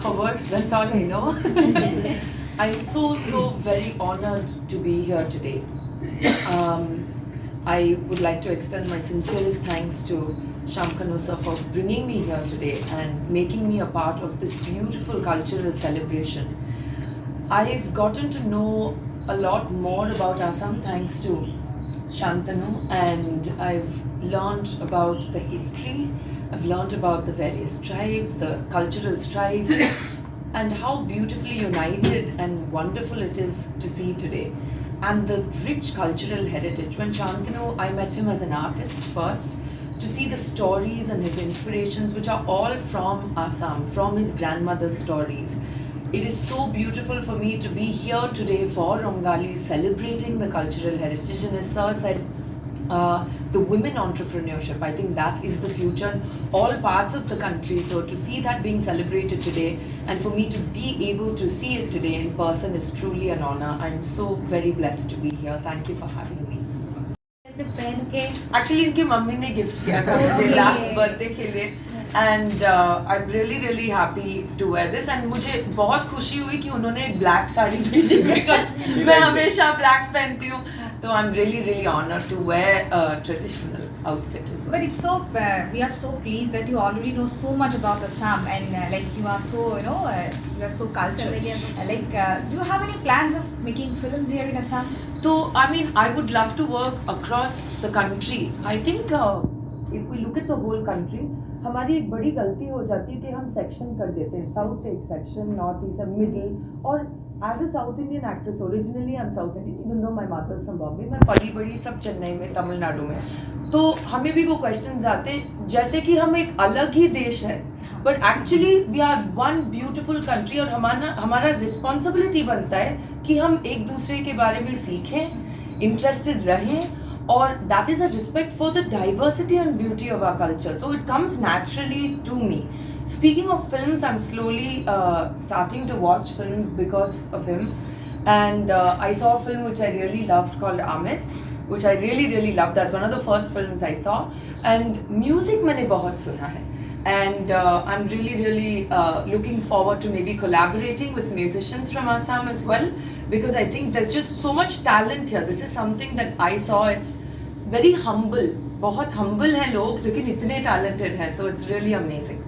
Khabar, that's all I know. I'm so very honored to be here today. I would like to extend my sincerest thanks to Santanu sir for bringing me here today and making me a part of this beautiful cultural celebration. I've gotten to know a lot more about Assam thanks to Santanu, and I've learned about the history, I've learned about the various tribes, the cultural strife, and how beautifully united and wonderful it is to see today. And the rich cultural heritage. When Santanu, I met him as an artist first, to see the stories and his inspirations, which are all from Assam, from his grandmother's stories. It is so beautiful for me to be here today for Rongali, celebrating the cultural heritage. And as Sir said, the women entrepreneurship, I think that is the future in all parts of the country. So to see that being celebrated today, and for me to be able to see it today in person is truly an honor. I'm so very blessed to be here. Thank you for having me. जैसे पहन के Actually, इनकी mummy ने gift किया था मुझे last birthday के लिए, and I am really happy to wear this. And मुझे बहुत खुशी हुई कि उन्होंने एक ब्लैक साड़ी भेजी, बिकॉज मैं हमेशा ब्लैक पहनती हूँ. तो I am really honoured to wear a traditional outfit as well. But it's so we are so pleased that you already know so much about Assam, and like you are so you are so cultured. Do you have any plans of making films here in Assam? So I mean, I would love to work across the country. I think if we look at the whole country, हमारी एक बड़ी गलती हो जाती है कि हम section कर देते हैं. साउथ एक सेक्शन, नॉर्थ ईस्ट, मिडिल. और as a south Indian actress, originally I am south Indian, even though my mother from Bombay, मैं पली बड़ी सब चेन्नई में, तमिलनाडु में. तो हमें भी वो क्वेश्चंस आते हैं जैसे कि हम एक अलग ही देश है, but actually we are one beautiful country. और हमारा रिस्पॉन्सिबिलिटी बनता है कि हम एक दूसरे के बारे में सीखें, इंटरेस्टेड रहें, or that is a respect for the diversity and beauty of our culture. So it comes naturally to me. Speaking of films, I'm slowly starting to watch films because of him, and I saw a film which I really loved called Amis, which I really loved. That's one of the first films I saw. And music मैंने बहुत सुना है, and I'm really looking forward to maybe collaborating with musicians from Assam as well, because I think there's just so much talent here. This is something that I saw. It's very humble, बहुत humble हैं लोग, लेकिन इतने talented हैं, तो it's really amazing.